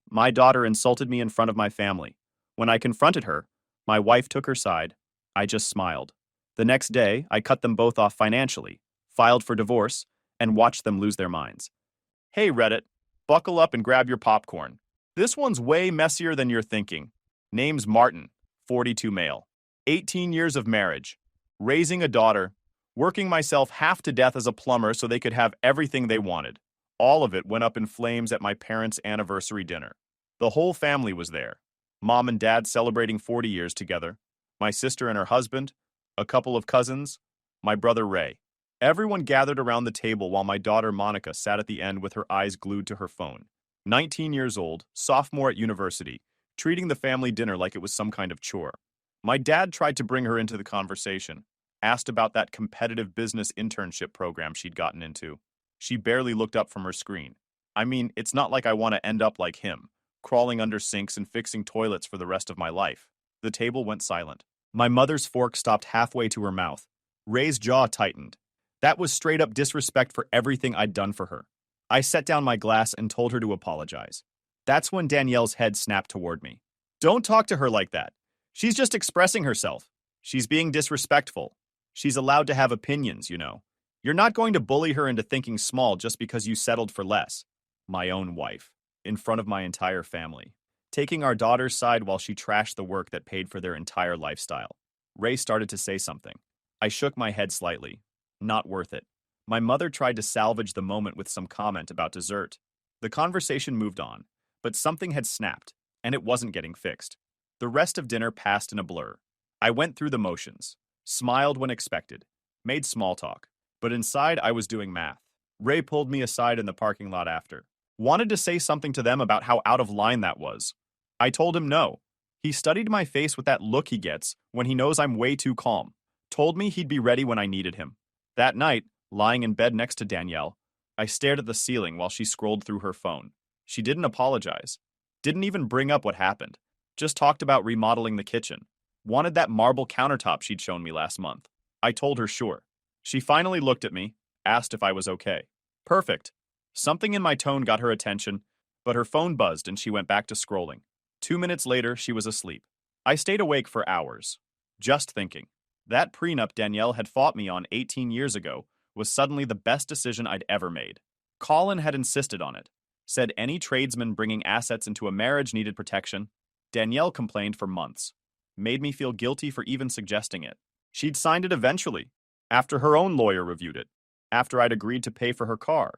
My daughter insulted me in front of my family. When I confronted her, my wife took her side. I just smiled. The next day, I cut them both off financially, filed for divorce, and watched them lose their minds. Hey, Reddit, buckle up and grab your popcorn. This one's way messier than you're thinking. Name's Martin, 42 male. 18 years of marriage. Raising a daughter. Working myself half to death as a plumber so they could have everything they wanted. All of it went up in flames at my parents' anniversary dinner. The whole family was there. Mom and dad celebrating 40 years together. My sister and her husband. A couple of cousins. My brother Ray. Everyone gathered around the table while my daughter Monica sat at the end with her eyes glued to her phone. 19 years old, sophomore at university, treating the family dinner like it was some kind of chore. My dad tried to bring her into the conversation, asked about that competitive business internship program she'd gotten into. She barely looked up from her screen. I mean, it's not like I want to end up like him, crawling under sinks and fixing toilets for the rest of my life. The table went silent. My mother's fork stopped halfway to her mouth. Ray's jaw tightened. That was straight up disrespect for everything I'd done for her. I set down my glass and told her to apologize. That's when Danielle's head snapped toward me. Don't talk to her like that. She's just expressing herself. She's being disrespectful. She's allowed to have opinions, you know. You're not going to bully her into thinking small just because you settled for less. My own wife, in front of my entire family, taking our daughter's side while she trashed the work that paid for their entire lifestyle. Ray started to say something. I shook my head slightly. Not worth it. My mother tried to salvage the moment with some comment about dessert. The conversation moved on, but something had snapped, and it wasn't getting fixed. The rest of dinner passed in a blur. I went through the motions, smiled when expected, made small talk, but inside I was doing math. Ray pulled me aside in the parking lot after. Wanted to say something to them about how out of line that was. I told him no. He studied my face with that look he gets when he knows I'm way too calm. Told me he'd be ready when I needed him. That night, lying in bed next to Danielle, I stared at the ceiling while she scrolled through her phone. She didn't apologize. Didn't even bring up what happened. Just talked about remodeling the kitchen. Wanted that marble countertop she'd shown me last month. I told her sure. She finally looked at me, asked if I was okay. Perfect. Something in my tone got her attention, but her phone buzzed and she went back to scrolling. 2 minutes later, she was asleep. I stayed awake for hours, just thinking. That prenup Danielle had fought me on 18 years ago was suddenly the best decision I'd ever made. Colin had insisted on it. Said any tradesman bringing assets into a marriage needed protection. Danielle complained for months. Made me feel guilty for even suggesting it. She'd signed it eventually, after her own lawyer reviewed it, after I'd agreed to pay for her car,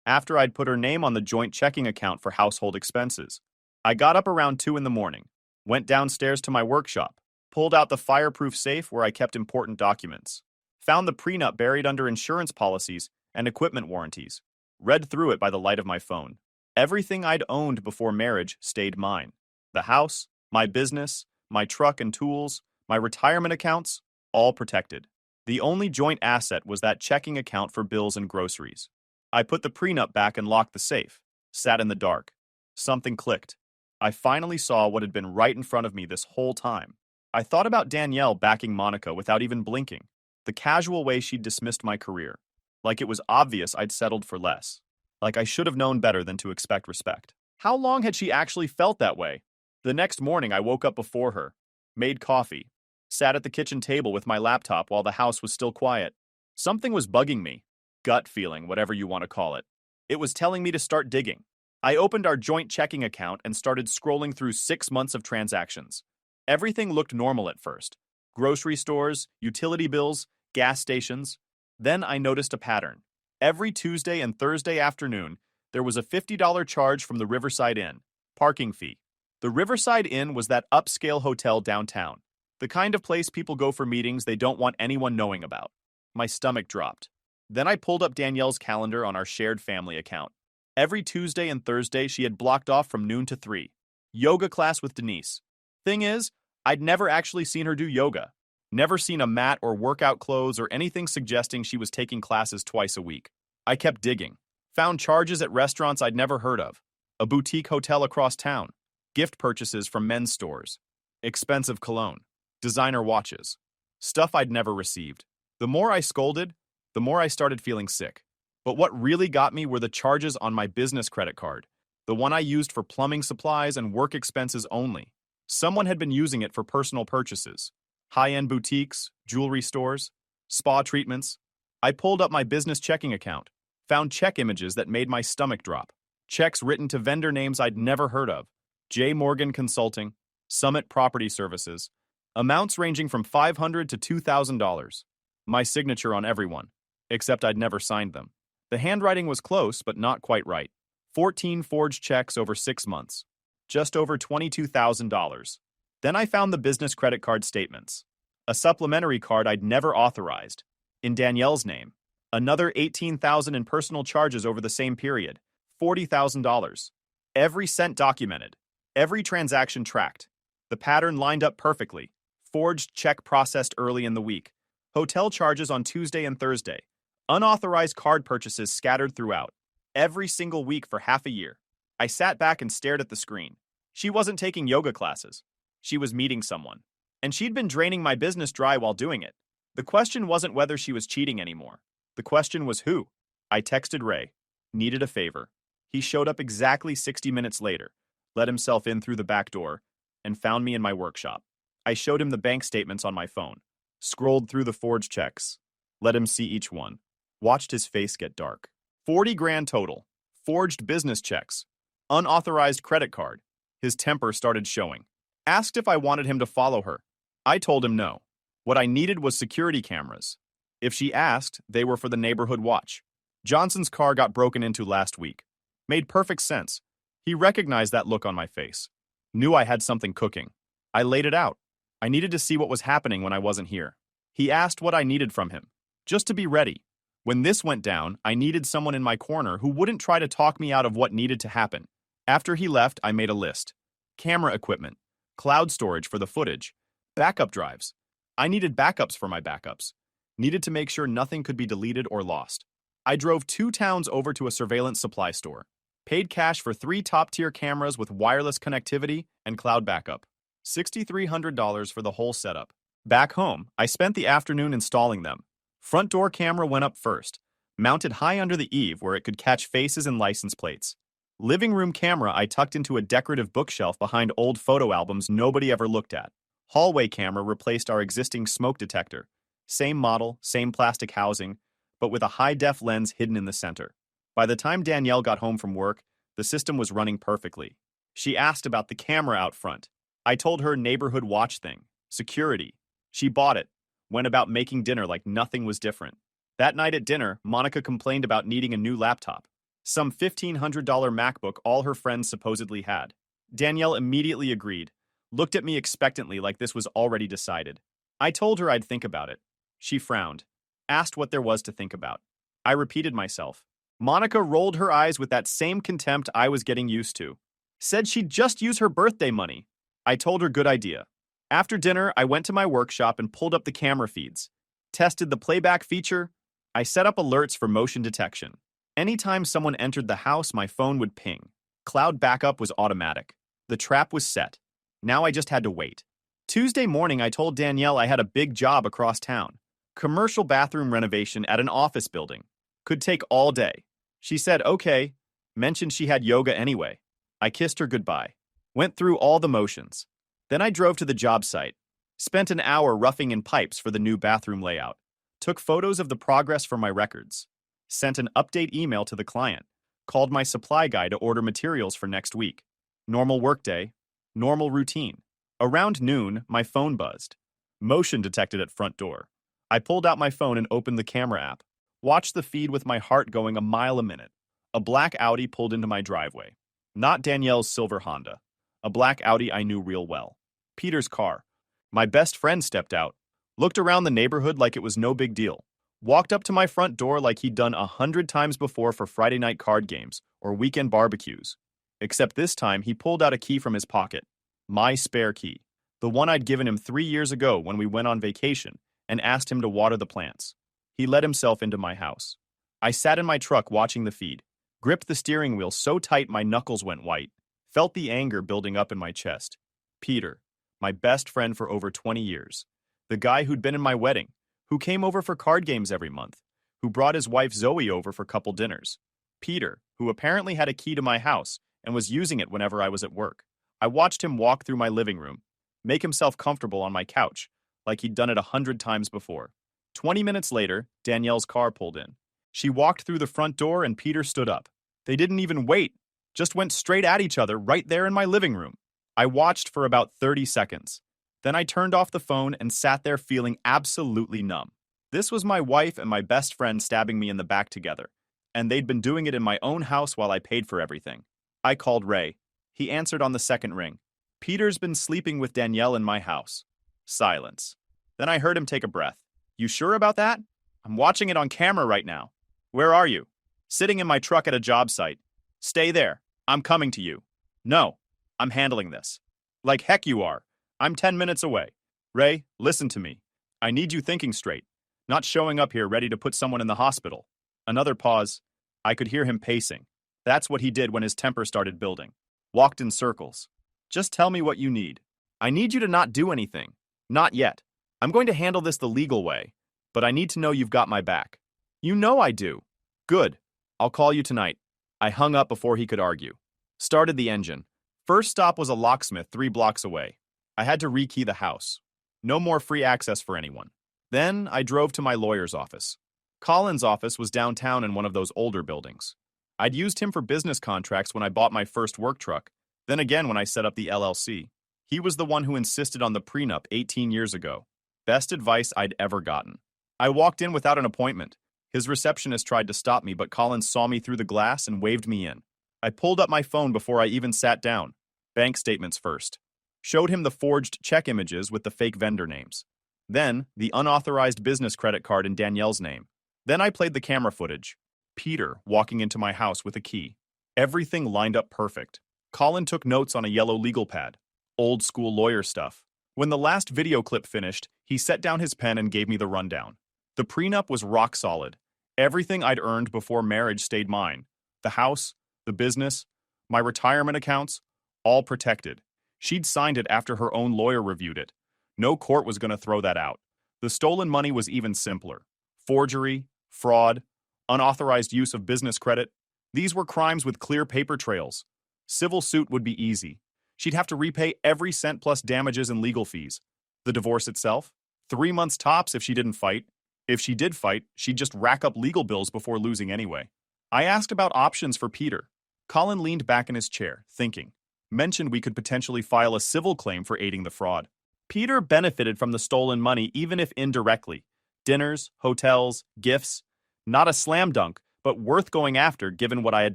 after I'd put her name on the joint checking account for household expenses. I got up around 2 in the morning, went downstairs to my workshop, pulled out the fireproof safe where I kept important documents, found the prenup buried under insurance policies and equipment warranties, read through it by the light of my phone. Everything I'd owned before marriage stayed mine. The house, my business, my truck and tools, my retirement accounts, all protected. The only joint asset was that checking account for bills and groceries. I put the prenup back and locked the safe, sat in the dark. Something clicked. I finally saw what had been right in front of me this whole time. I thought about Danielle backing Monica without even blinking, the casual way she'd dismissed my career, like it was obvious I'd settled for less, like I should have known better than to expect respect. How long had she actually felt that way? The next morning I woke up before her, made coffee, sat at the kitchen table with my laptop while the house was still quiet. Something was bugging me, gut feeling, whatever you want to call it. It was telling me to start digging. I opened our joint checking account and started scrolling through 6 months of transactions. Everything looked normal at first. Grocery stores, utility bills, gas stations. Then I noticed a pattern. Every Tuesday and Thursday afternoon, there was a $50 charge from the Riverside Inn, parking fee. The Riverside Inn was that upscale hotel downtown, the kind of place people go for meetings they don't want anyone knowing about. My stomach dropped. Then I pulled up Danielle's calendar on our shared family account. Every Tuesday and Thursday she had blocked off from noon to 3. Yoga class with Denise. Thing is, I'd never actually seen her do yoga. Never seen a mat or workout clothes or anything suggesting she was taking classes twice a week. I kept digging. Found charges at restaurants I'd never heard of. A boutique hotel across town. Gift purchases from men's stores. Expensive cologne. Designer watches. Stuff I'd never received. The more I scolded, the more I started feeling sick. But what really got me were the charges on my business credit card. the one I used for plumbing supplies and work expenses only. Someone had been using it for personal purchases. High-end boutiques, jewelry stores, spa treatments. I pulled up my business checking account, found check images that made my stomach drop. Checks written to vendor names I'd never heard of. J. Morgan Consulting, Summit Property Services. Amounts ranging from $500 to $2,000. My signature on every one, except I'd never signed them. The handwriting was close, but not quite right. 14 forged checks over 6 months. Just over $22,000. Then I found the business credit card statements. A supplementary card I'd never authorized. In Danielle's name. Another $18,000 in personal charges over the same period. $40,000. Every cent documented. Every transaction tracked. The pattern lined up perfectly. Forged check processed early in the week. Hotel charges on Tuesday and Thursday. Unauthorized card purchases scattered throughout. Every single week for half a year. I sat back and stared at the screen. She wasn't taking yoga classes. She was meeting someone. And she'd been draining my business dry while doing it. The question wasn't whether she was cheating anymore. The question was who. I texted Ray. Needed a favor. He showed up exactly 60 minutes later, let himself in through the back door, and found me in my workshop. I showed him the bank statements on my phone, scrolled through the forged checks, let him see each one, watched his face get dark. 40 grand total, forged business checks, unauthorized credit card. His temper started showing. Asked if I wanted him to follow her. I told him no. What I needed was security cameras. If she asked, they were for the neighborhood watch. Johnson's car got broken into last week. Made perfect sense. He recognized that look on my face. Knew I had something cooking. I laid it out. I needed to see what was happening when I wasn't here. He asked what I needed from him. Just to be ready. When this went down, I needed someone in my corner who wouldn't try to talk me out of what needed to happen. After he left, I made a list. Camera equipment. Cloud storage for the footage. Backup drives. I needed backups for my backups. Needed to make sure nothing could be deleted or lost. I drove 2 towns over to a surveillance supply store. Paid cash for 3 top-tier cameras with wireless connectivity and cloud backup. $6,300 for the whole setup. Back home, I spent the afternoon installing them. Front door camera went up first, mounted high under the eave where it could catch faces and license plates. Living room camera I tucked into a decorative bookshelf behind old photo albums nobody ever looked at. Hallway camera replaced our existing smoke detector. Same model, same plastic housing, but with a high-def lens hidden in the center. By the time Danielle got home from work, the system was running perfectly. She asked about the camera out front. I told her neighborhood watch thing, security. She bought it, went about making dinner like nothing was different. That night at dinner, Monica complained about needing a new laptop. Some $1,500 MacBook all her friends supposedly had. Danielle immediately agreed, looked at me expectantly like this was already decided. I told her I'd think about it. She frowned, asked what there was to think about. I repeated myself. Monica rolled her eyes with that same contempt I was getting used to. Said she'd just use her birthday money. I told her good idea. After dinner, I went to my workshop and pulled up the camera feeds. Tested the playback feature. I set up alerts for motion detection. Anytime someone entered the house, my phone would ping. Cloud backup was automatic. The trap was set. Now I just had to wait. Tuesday morning, I told Danielle I had a big job across town. Commercial bathroom renovation at an office building. Could take all day. She said okay, mentioned she had yoga anyway. I kissed her goodbye. Went through all the motions. Then I drove to the job site. Spent an hour roughing in pipes for the new bathroom layout. Took photos of the progress for my records. Sent an update email to the client. Called my supply guy to order materials for next week. Normal workday. Normal routine. Around noon, my phone buzzed. Motion detected at front door. I pulled out my phone and opened the camera app. Watched the feed with my heart going a mile a minute. A black Audi pulled into my driveway. Not Danielle's silver Honda. A black Audi I knew real well. Peter's car. My best friend stepped out. Looked around the neighborhood like it was no big deal. Walked up to my front door like he'd done 100 times before for Friday night card games or weekend barbecues. Except this time he pulled out a key from his pocket. My spare key. The one I'd given him 3 years ago when we went on vacation and asked him to water the plants. He let himself into my house. I sat in my truck watching the feed. Gripped the steering wheel so tight my knuckles went white. Felt the anger building up in my chest. Peter, my best friend for over 20 years. The guy who'd been in my wedding, who came over for card games every month, who brought his wife Zoe over for couple dinners. Peter, who apparently had a key to my house and was using it whenever I was at work. I watched him walk through my living room, make himself comfortable on my couch, like he'd done it 100 times before. 20 minutes later, Danielle's car pulled in. She walked through the front door and Peter stood up. They didn't even wait, just went straight at each other right there in my living room. I watched for about 30 seconds. Then I turned off the phone and sat there feeling absolutely numb. This was my wife and my best friend stabbing me in the back together, and they'd been doing it in my own house while I paid for everything. I called Ray. He answered on the second ring. Peter's been sleeping with Danielle in my house. Silence. Then I heard him take a breath. You sure about that? I'm watching it on camera right now. Where are you? Sitting in my truck at a job site. Stay there. I'm coming to you. No, I'm handling this. Like heck you are. I'm 10 minutes away. Ray, listen to me. I need you thinking straight. Not showing up here ready to put someone in the hospital. Another pause. I could hear him pacing. That's what he did when his temper started building. Walked in circles. Just tell me what you need. I need you to not do anything. Not yet. I'm going to handle this the legal way, but I need to know you've got my back. You know I do. Good. I'll call you tonight. I hung up before he could argue. Started the engine. First stop was a locksmith 3 blocks away. I had to rekey the house. No more free access for anyone. Then I drove to my lawyer's office. Colin's office was downtown in one of those older buildings. I'd used him for business contracts when I bought my first work truck, then again when I set up the LLC. He was the one who insisted on the prenup 18 years ago. Best advice I'd ever gotten. I walked in without an appointment. His receptionist tried to stop me, but Collins saw me through the glass and waved me in. I pulled up my phone before I even sat down. Bank statements first. Showed him the forged check images with the fake vendor names. Then, the unauthorized business credit card in Danielle's name. Then I played the camera footage. Peter walking into my house with a key. Everything lined up perfect. Colin took notes on a yellow legal pad. Old school lawyer stuff. When the last video clip finished, he set down his pen and gave me the rundown. The prenup was rock solid. Everything I'd earned before marriage stayed mine. The house, the business, my retirement accounts, all protected. She'd signed it after her own lawyer reviewed it. No court was going to throw that out. The stolen money was even simpler. Forgery, fraud, unauthorized use of business credit. These were crimes with clear paper trails. Civil suit would be easy. She'd have to repay every cent plus damages and legal fees. The divorce itself? 3 months tops if she didn't fight. If she did fight, she'd just rack up legal bills before losing anyway. I asked about options for Peter. Colin leaned back in his chair, thinking. Mentioned we could potentially file a civil claim for aiding the fraud. Peter benefited from the stolen money even if indirectly. Dinners, hotels, gifts. Not a slam dunk, but worth going after given what I had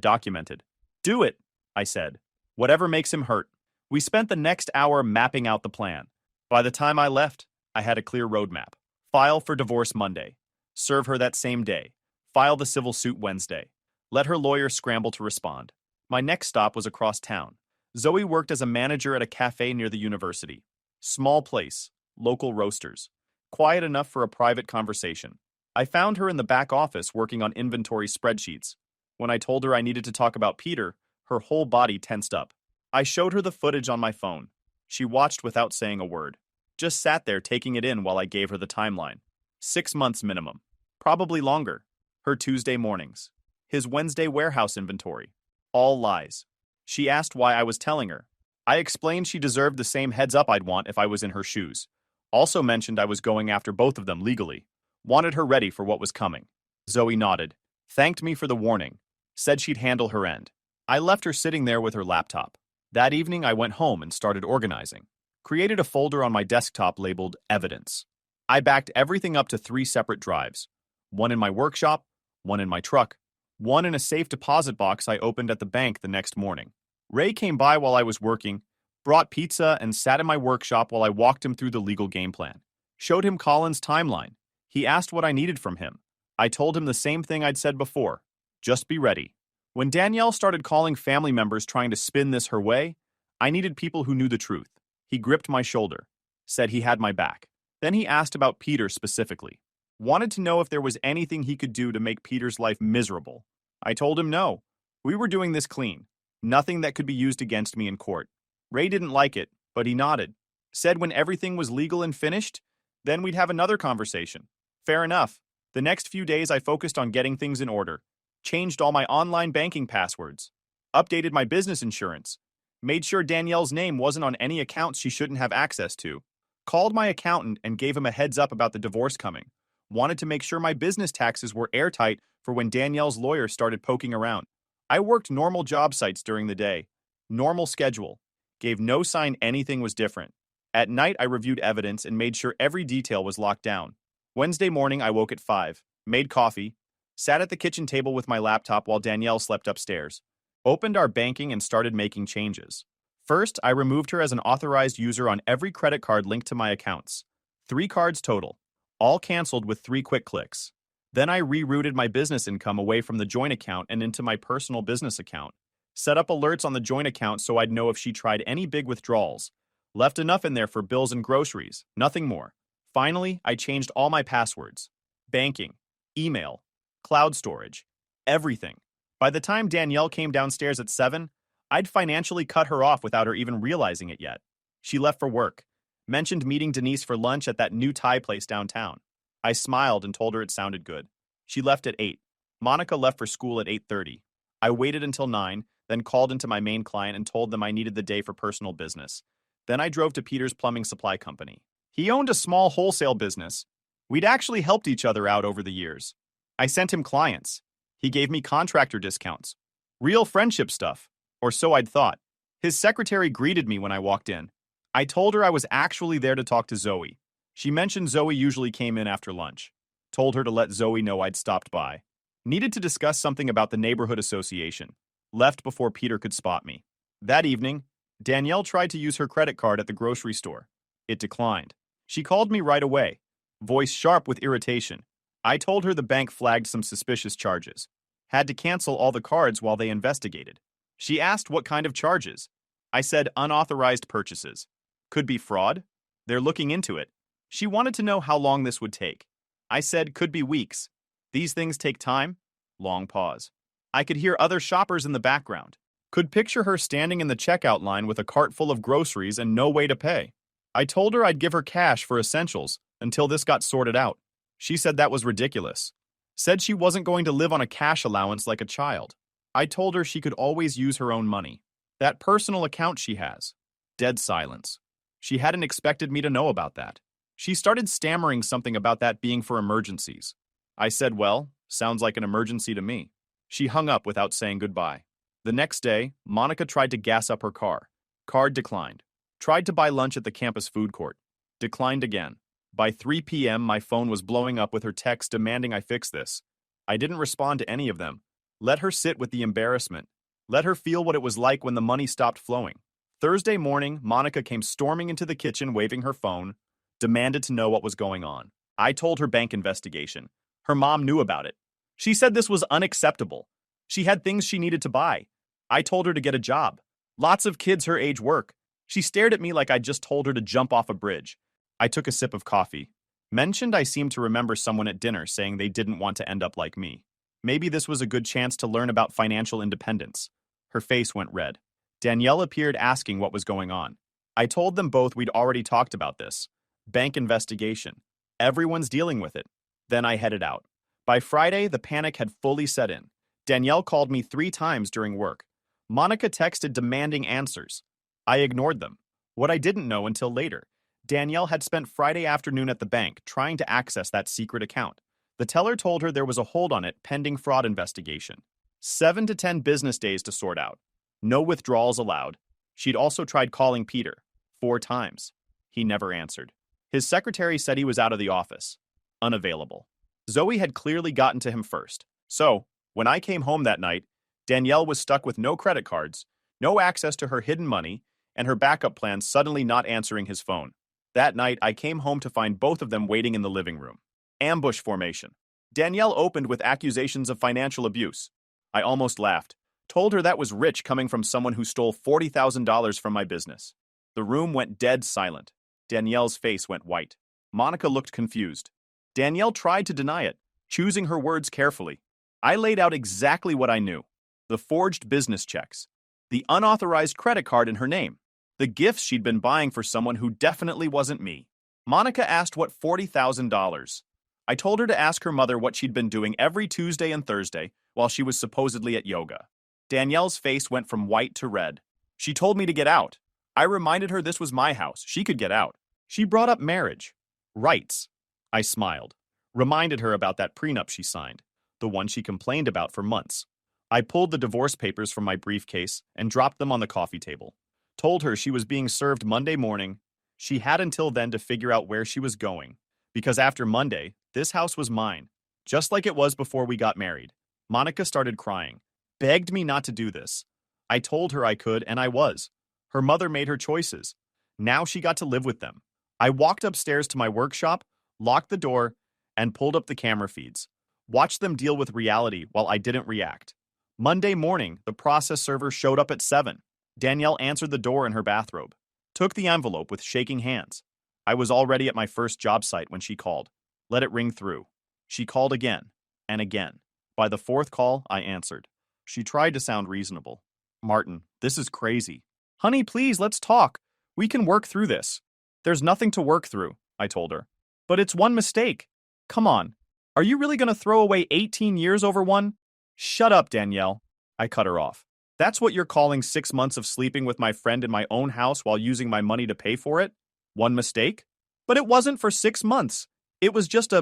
documented. Do it, I said. Whatever makes him hurt. We spent the next hour mapping out the plan. By the time I left, I had a clear roadmap. File for divorce Monday. Serve her that same day. File the civil suit Wednesday. Let her lawyer scramble to respond. My next stop was across town. Zoe worked as a manager at a cafe near the university. Small place, local roasters. Quiet enough for a private conversation. I found her in the back office working on inventory spreadsheets. When I told her I needed to talk about Peter, her whole body tensed up. I showed her the footage on my phone. She watched without saying a word. Just sat there taking it in while I gave her the timeline. 6 months minimum. Probably longer. Her Tuesday mornings. His Wednesday warehouse inventory. All lies. She asked why I was telling her. I explained she deserved the same heads up I'd want if I was in her shoes. Also mentioned I was going after both of them legally. Wanted her ready for what was coming. Zoe nodded. Thanked me for the warning. Said she'd handle her end. I left her sitting there with her laptop. That evening I went home and started organizing. Created a folder on my desktop labeled Evidence. I backed everything up to 3 separate drives. One in my workshop, one in my truck, one in a safe deposit box I opened at the bank the next morning. Ray came by while I was working, brought pizza, and sat in my workshop while I walked him through the legal game plan. Showed him Colin's timeline. He asked what I needed from him. I told him the same thing I'd said before. Just be ready. When Danielle started calling family members trying to spin this her way, I needed people who knew the truth. He gripped my shoulder, said he had my back. Then he asked about Peter specifically. Wanted to know if there was anything he could do to make Peter's life miserable. I told him no. We were doing this clean. Nothing that could be used against me in court. Ray didn't like it, but he nodded. Said when everything was legal and finished, then we'd have another conversation. Fair enough. The next few days I focused on getting things in order. Changed all my online banking passwords. Updated my business insurance. Made sure Danielle's name wasn't on any accounts she shouldn't have access to. Called my accountant and gave him a heads up about the divorce coming. Wanted to make sure my business taxes were airtight for when Danielle's lawyer started poking around. I worked normal job sites during the day. Normal schedule. Gave no sign anything was different. At night, I reviewed evidence and made sure every detail was locked down. Wednesday morning, I woke at 5, made coffee, sat at the kitchen table with my laptop while Danielle slept upstairs. Opened our banking and started making changes. First, I removed her as an authorized user on every credit card linked to my accounts. 3 cards total, all canceled with 3 quick clicks. Then I rerouted my business income away from the joint account and into my personal business account. Set up alerts on the joint account so I'd know if she tried any big withdrawals. Left enough in there for bills and groceries, nothing more. Finally, I changed all my passwords. Banking, email, cloud storage, everything. By the time Danielle came downstairs at 7, I'd financially cut her off without her even realizing it yet. She left for work. Mentioned meeting Denise for lunch at that new Thai place downtown. I smiled and told her it sounded good. She left at 8. Monica left for school at 8:30. I waited until 9, then called into my main client and told them I needed the day for personal business. Then I drove to Peter's Plumbing Supply Company. He owned a small wholesale business. We'd actually helped each other out over the years. I sent him clients. He gave me contractor discounts. Real friendship stuff, or so I'd thought. His secretary greeted me when I walked in. I told her I was actually there to talk to Zoe. She mentioned Zoe usually came in after lunch. Told her to let Zoe know I'd stopped by. Needed to discuss something about the neighborhood association. Left before Peter could spot me. That evening, Danielle tried to use her credit card at the grocery store. It declined. She called me right away, voice sharp with irritation. I told her the bank flagged some suspicious charges. Had to cancel all the cards while they investigated. She asked what kind of charges. I said unauthorized purchases. Could be fraud. They're looking into it. She wanted to know how long this would take. I said could be weeks. These things take time. Long pause. I could hear other shoppers in the background. Could picture her standing in the checkout line with a cart full of groceries and no way to pay. I told her I'd give her cash for essentials until this got sorted out. She said that was ridiculous. Said she wasn't going to live on a cash allowance like a child. I told her she could always use her own money. That personal account she has. Dead silence. She hadn't expected me to know about that. She started stammering something about that being for emergencies. I said, well, sounds like an emergency to me. She hung up without saying goodbye. The next day, Monica tried to gas up her car. Card declined. Tried to buy lunch at the campus food court. Declined again. By 3 p.m., my phone was blowing up with her texts demanding I fix this. I didn't respond to any of them. Let her sit with the embarrassment. Let her feel what it was like when the money stopped flowing. Thursday morning, Monica came storming into the kitchen waving her phone, demanded to know what was going on. I told her bank investigation. Her mom knew about it. She said this was unacceptable. She had things she needed to buy. I told her to get a job. Lots of kids her age work. She stared at me like I'd just told her to jump off a bridge. I took a sip of coffee. Mentioned I seemed to remember someone at dinner saying they didn't want to end up like me. Maybe this was a good chance to learn about financial independence. Her face went red. Danielle appeared asking what was going on. I told them both we'd already talked about this. Bank investigation. Everyone's dealing with it. Then I headed out. By Friday, the panic had fully set in. Danielle called me 3 times during work. Monica texted demanding answers. I ignored them. What I didn't know until later, Danielle had spent Friday afternoon at the bank trying to access that secret account. The teller told her there was a hold on it pending fraud investigation. 7 to 10 business days to sort out. No withdrawals allowed. She'd also tried calling Peter 4 times. He never answered. His secretary said he was out of the office. Unavailable. Zoe had clearly gotten to him first. So, when I came home that night, Danielle was stuck with no credit cards, no access to her hidden money, and her backup plan suddenly not answering his phone. That night, I came home to find both of them waiting in the living room. Ambush formation. Danielle opened with accusations of financial abuse. I almost laughed. Told her that was rich coming from someone who stole $40,000 from my business. The room went dead silent. Danielle's face went white. Monica looked confused. Danielle tried to deny it, choosing her words carefully. I laid out exactly what I knew. The forged business checks. The unauthorized credit card in her name. The gifts she'd been buying for someone who definitely wasn't me. Monica asked what $40,000. I told her to ask her mother what she'd been doing every Tuesday and Thursday while she was supposedly at yoga. Danielle's face went from white to red. She told me to get out. I reminded her this was my house. She could get out. She brought up marriage. Rights. I smiled. Reminded her about that prenup she signed, the one she complained about for months. I pulled the divorce papers from my briefcase and dropped them on the coffee table. Told her she was being served Monday morning. She had until then to figure out where she was going, because after Monday, this house was mine, just like it was before we got married. Monica started crying, begged me not to do this. I told her I could, and I was. Her mother made her choices. Now she got to live with them. I walked upstairs to my workshop, locked the door, and pulled up the camera feeds. Watched them deal with reality while I didn't react. Monday morning, the process server showed up at 7. Danielle answered the door in her bathrobe. Took the envelope with shaking hands. I was already at my first job site when she called. Let it ring through. She called again and again. By the fourth call, I answered. She tried to sound reasonable. Martin, this is crazy. Honey, please, let's talk. We can work through this. There's nothing to work through, I told her. But it's one mistake. Come on. Are you really going to throw away 18 years over one? Shut up, Danielle. I cut her off. That's what you're calling 6 months of sleeping with my friend in my own house while using my money to pay for it? One mistake? But it wasn't for 6 months. It was just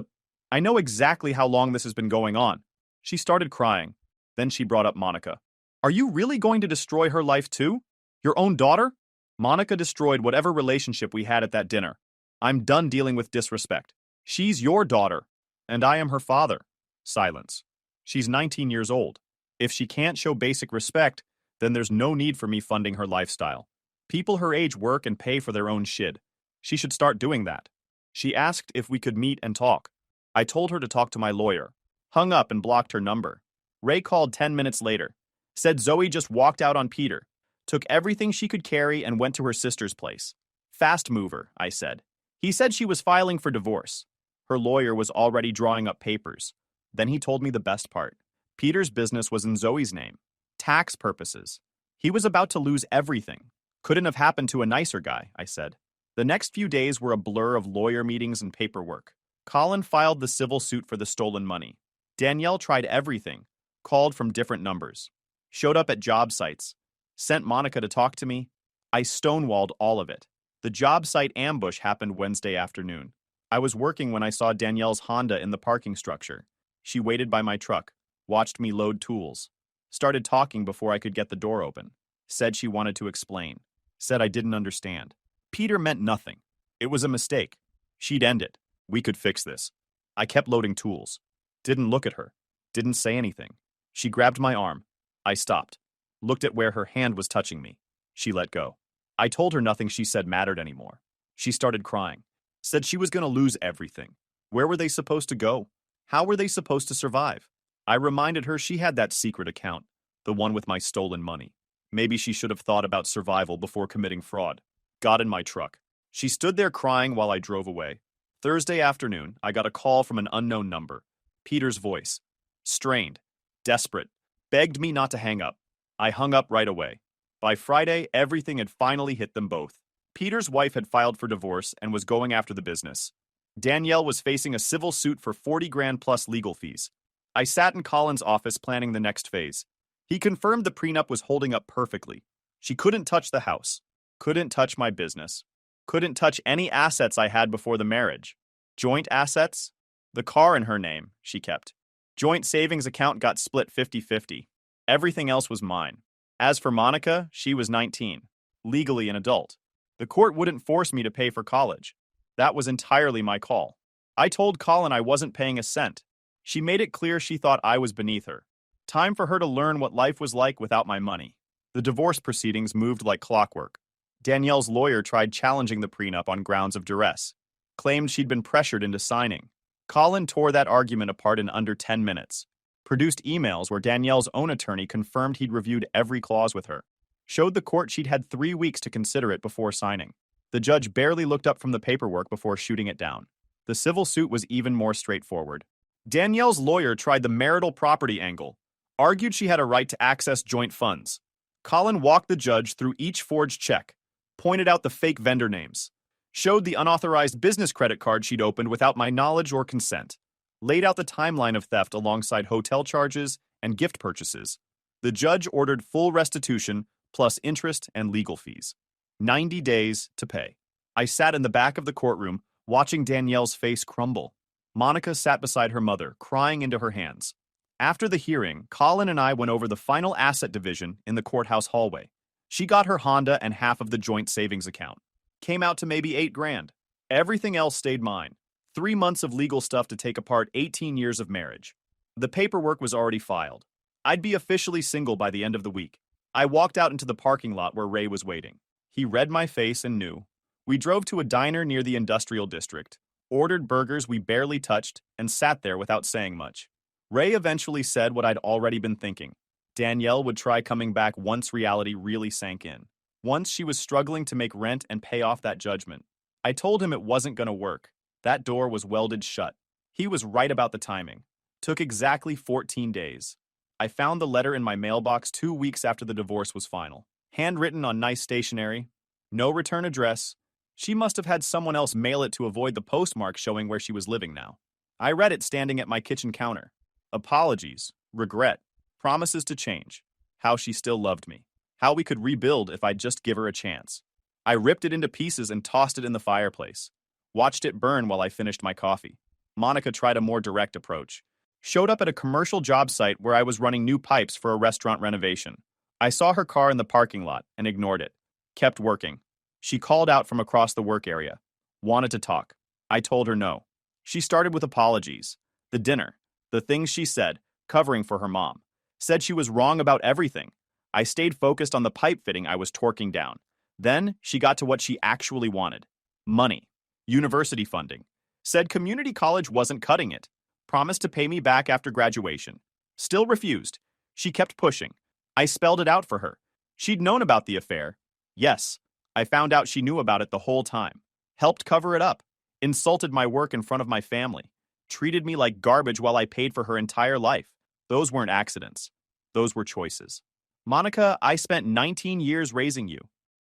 I know exactly how long this has been going on. She started crying. Then she brought up Monica. Are you really going to destroy her life too? Your own daughter? Monica destroyed whatever relationship we had at that dinner. I'm done dealing with disrespect. She's your daughter, and I am her father. Silence. She's 19 years old. If she can't show basic respect, then there's no need for me funding her lifestyle. People her age work and pay for their own shit. She should start doing that. She asked if we could meet and talk. I told her to talk to my lawyer. Hung up and blocked her number. Ray called 10 minutes later. Said Zoe just walked out on Peter. Took everything she could carry and went to her sister's place. Fast mover, I said. He said she was filing for divorce. Her lawyer was already drawing up papers. Then he told me the best part. Peter's business was in Zoe's name. Tax purposes. He was about to lose everything. Couldn't have happened to a nicer guy, I said. The next few days were a blur of lawyer meetings and paperwork. Colin filed the civil suit for the stolen money. Danielle tried everything. Called from different numbers. Showed up at job sites. Sent Monica to talk to me. I stonewalled all of it. The job site ambush happened Wednesday afternoon. I was working when I saw Danielle's Honda in the parking structure. She waited by my truck, watched me load tools. Started talking before I could get the door open. Said she wanted to explain. Said I didn't understand. Peter meant nothing. It was a mistake. She'd end it. We could fix this. I kept loading tools. Didn't look at her. Didn't say anything. She grabbed my arm. I stopped. Looked at where her hand was touching me. She let go. I told her nothing she said mattered anymore. She started crying. Said she was going to lose everything. Where were they supposed to go? How were they supposed to survive? I reminded her she had that secret account, the one with my stolen money. Maybe she should have thought about survival before committing fraud. Got in my truck. She stood there crying while I drove away. Thursday afternoon, I got a call from an unknown number. Peter's voice. Strained. Desperate. Begged me not to hang up. I hung up right away. By Friday, everything had finally hit them both. Peter's wife had filed for divorce and was going after the business. Danielle was facing a civil suit for 40 grand plus legal fees. I sat in Colin's office planning the next phase. He confirmed the prenup was holding up perfectly. She couldn't touch the house. Couldn't touch my business. Couldn't touch any assets I had before the marriage. Joint assets? The car in her name, she kept. Joint savings account got split 50-50. Everything else was mine. As for Monica, she was 19, legally an adult. The court wouldn't force me to pay for college. That was entirely my call. I told Colin I wasn't paying a cent. She made it clear she thought I was beneath her. Time for her to learn what life was like without my money. The divorce proceedings moved like clockwork. Danielle's lawyer tried challenging the prenup on grounds of duress. Claimed she'd been pressured into signing. Colin tore that argument apart in under 10 minutes. Produced emails where Danielle's own attorney confirmed he'd reviewed every clause with her. Showed the court she'd had 3 weeks to consider it before signing. The judge barely looked up from the paperwork before shooting it down. The civil suit was even more straightforward. Danielle's lawyer tried the marital property angle, argued she had a right to access joint funds. Colin walked the judge through each forged check, pointed out the fake vendor names, showed the unauthorized business credit card she'd opened without my knowledge or consent, laid out the timeline of theft alongside hotel charges and gift purchases. The judge ordered full restitution plus interest and legal fees. 90 days to pay. I sat in the back of the courtroom, watching Danielle's face crumble. Monica sat beside her mother, crying into her hands. After the hearing, Colin and I went over the final asset division in the courthouse hallway. She got her Honda and half of the joint savings account. Came out to maybe $8,000. Everything else stayed mine. 3 months of legal stuff to take apart 18 years of marriage. The paperwork was already filed. I'd be officially single by the end of the week. I walked out into the parking lot where Ray was waiting. He read my face and knew. We drove to a diner near the industrial district, ordered burgers we barely touched, and sat there without saying much. Ray eventually said what I'd already been thinking. Danielle would try coming back once reality really sank in. Once she was struggling to make rent and pay off that judgment. I told him it wasn't going to work. That door was welded shut. He was right about the timing. Took exactly 14 days. I found the letter in my mailbox 2 weeks after the divorce was final. Handwritten on nice stationery. No return address. She must have had someone else mail it to avoid the postmark showing where she was living now. I read it standing at my kitchen counter. Apologies, regret, promises to change, how she still loved me, how we could rebuild if I'd just give her a chance. I ripped it into pieces and tossed it in the fireplace. Watched it burn while I finished my coffee. Monica tried a more direct approach. Showed up at a commercial job site where I was running new pipes for a restaurant renovation. I saw her car in the parking lot and ignored it. Kept working. She called out from across the work area. Wanted to talk. I told her no. She started with apologies. The dinner. The things she said, covering for her mom. Said she was wrong about everything. I stayed focused on the pipe fitting I was torquing down. Then she got to what she actually wanted. Money. University funding. Said community college wasn't cutting it. Promised to pay me back after graduation. Still refused. She kept pushing. I spelled it out for her. She'd known about the affair. Yes, I found out she knew about it the whole time. Helped cover it up. Insulted my work in front of my family. Treated me like garbage while I paid for her entire life. Those weren't accidents. Those were choices. Monica, I spent 19 years raising you.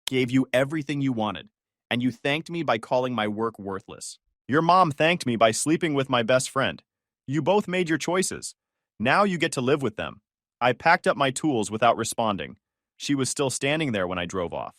Gave you everything you wanted. And you thanked me by calling my work worthless. Your mom thanked me by sleeping with my best friend. You both made your choices. Now you get to live with them. I packed up my tools without responding. She was still standing there when I drove off.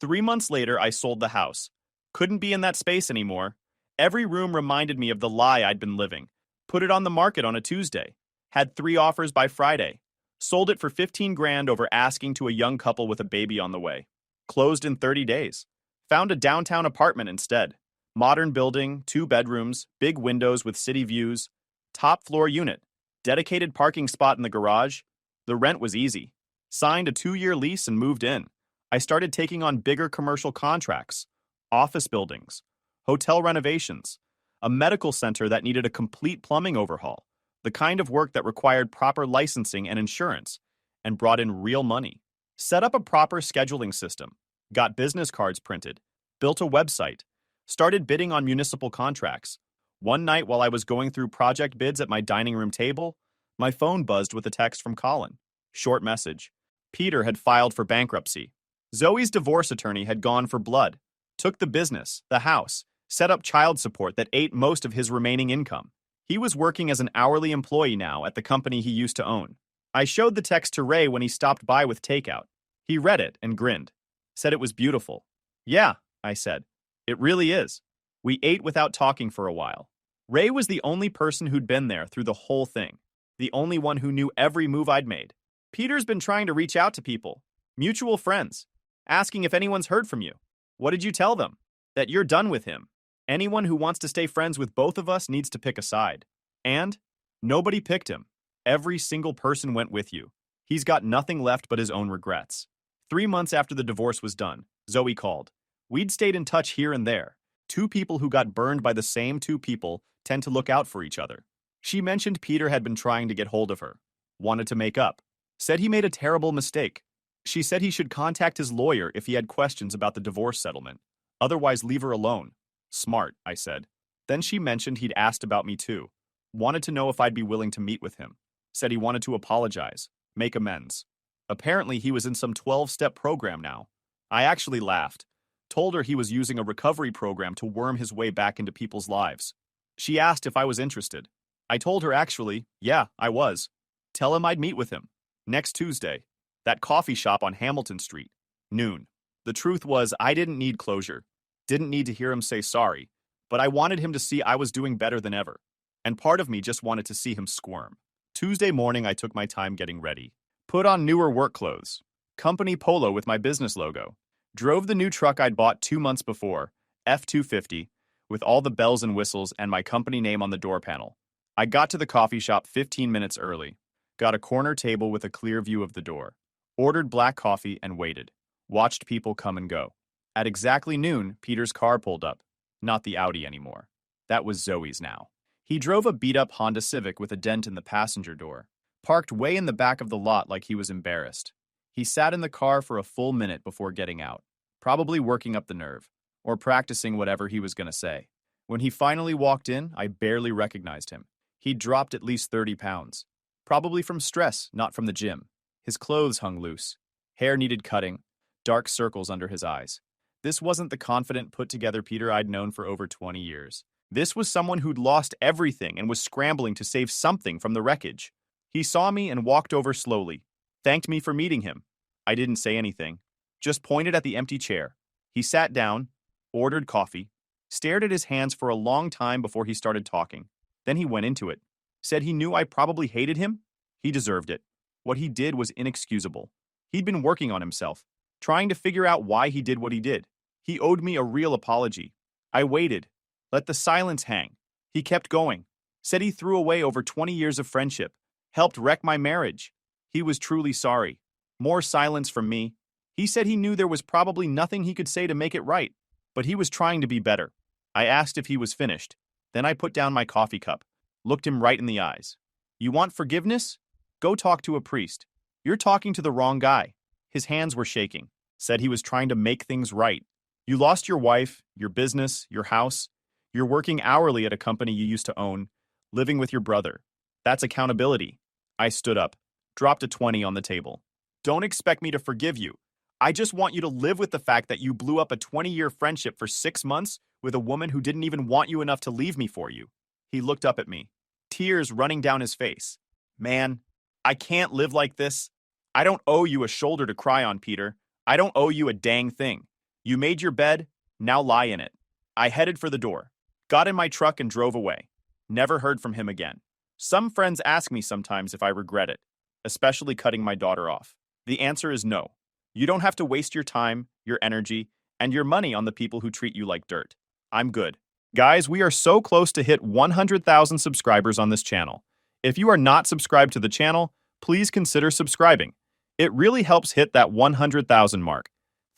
3 months later, I sold the house. Couldn't be in that space anymore. Every room reminded me of the lie I'd been living. Put it on the market on a Tuesday. Had 3 offers by Friday. Sold it for $15,000 over asking to a young couple with a baby on the way. Closed in 30 days. Found a downtown apartment instead. Modern building, 2 bedrooms, big windows with city views. Top floor unit. Dedicated parking spot in the garage. The rent was easy. Signed a 2-year lease and moved in. I started taking on bigger commercial contracts. Office buildings. Hotel renovations. A medical center that needed a complete plumbing overhaul. The kind of work that required proper licensing and insurance. And brought in real money. Set up a proper scheduling system. Got business cards printed. Built a website. Started bidding on municipal contracts. One night while I was going through project bids at my dining room table, my phone buzzed with a text from Colin. Short message. Peter had filed for bankruptcy. Zoe's divorce attorney had gone for blood. Took the business, the house, set up child support that ate most of his remaining income. He was working as an hourly employee now at the company he used to own. I showed the text to Ray when he stopped by with takeout. He read it and grinned. Said it was beautiful. Yeah, I said. It really is. We ate without talking for a while. Ray was the only person who'd been there through the whole thing. The only one who knew every move I'd made. Peter's been trying to reach out to people. Mutual friends. Asking if anyone's heard from you. What did you tell them? That you're done with him. Anyone who wants to stay friends with both of us needs to pick a side. And nobody picked him. Every single person went with you. He's got nothing left but his own regrets. 3 months after the divorce was done, Zoe called. We'd stayed in touch here and there. 2 people who got burned by the same 2 people tend to look out for each other. She mentioned Peter had been trying to get hold of her. Wanted to make up. Said he made a terrible mistake. She said he should contact his lawyer if he had questions about the divorce settlement. Otherwise, leave her alone. Smart, I said. Then she mentioned he'd asked about me too. Wanted to know if I'd be willing to meet with him. Said he wanted to apologize, make amends. Apparently, he was in some 12-step program now. I actually laughed. Told her he was using a recovery program to worm his way back into people's lives. She asked if I was interested. I told her actually, yeah, I was. Tell him I'd meet with him. Next Tuesday, that coffee shop on Hamilton Street, noon. The truth was, I didn't need closure, didn't need to hear him say sorry, but I wanted him to see I was doing better than ever. And part of me just wanted to see him squirm. Tuesday morning, I took my time getting ready. Put on newer work clothes, company polo with my business logo. Drove the new truck I'd bought 2 months before, F-250, with all the bells and whistles and my company name on the door panel. I got to the coffee shop 15 minutes early, got a corner table with a clear view of the door, ordered black coffee and waited, watched people come and go. At exactly noon, Peter's car pulled up. Not the Audi anymore. That was Zoe's now. He drove a beat-up Honda Civic with a dent in the passenger door, parked way in the back of the lot like he was embarrassed. He sat in the car for a full minute before getting out, probably working up the nerve, or practicing whatever he was going to say. When he finally walked in, I barely recognized him. He'd dropped at least 30 pounds, probably from stress, not from the gym. His clothes hung loose. Hair needed cutting, dark circles under his eyes. This wasn't the confident, put-together Peter I'd known for over 20 years. This was someone who'd lost everything and was scrambling to save something from the wreckage. He saw me and walked over slowly, thanked me for meeting him. I didn't say anything, just pointed at the empty chair. He sat down, ordered coffee, stared at his hands for a long time before he started talking. Then he went into it, said he knew I probably hated him. He deserved it. What he did was inexcusable. He'd been working on himself, trying to figure out why he did what he did. He owed me a real apology. I waited, let the silence hang. He kept going, said he threw away over 20 years of friendship, helped wreck my marriage. He was truly sorry. More silence from me. He said he knew there was probably nothing he could say to make it right, but he was trying to be better. I asked if he was finished. Then I put down my coffee cup, looked him right in the eyes. You want forgiveness? Go talk to a priest. You're talking to the wrong guy. His hands were shaking. Said he was trying to make things right. You lost your wife, your business, your house. You're working hourly at a company you used to own, living with your brother. That's accountability. I stood up, dropped a 20 on the table. Don't expect me to forgive you. I just want you to live with the fact that you blew up a 20-year friendship for 6 months with a woman who didn't even want you enough to leave me for you. He looked up at me, tears running down his face. Man, I can't live like this. I don't owe you a shoulder to cry on, Peter. I don't owe you a dang thing. You made your bed, now lie in it. I headed for the door, got in my truck and drove away. Never heard from him again. Some friends ask me sometimes if I regret it, especially cutting my daughter off. The answer is no. You don't have to waste your time, your energy, and your money on the people who treat you like dirt. I'm good. Guys, we are so close to hit 100,000 subscribers on this channel. If you are not subscribed to the channel, please consider subscribing. It really helps hit that 100,000 mark.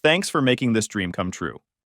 Thanks for making this dream come true.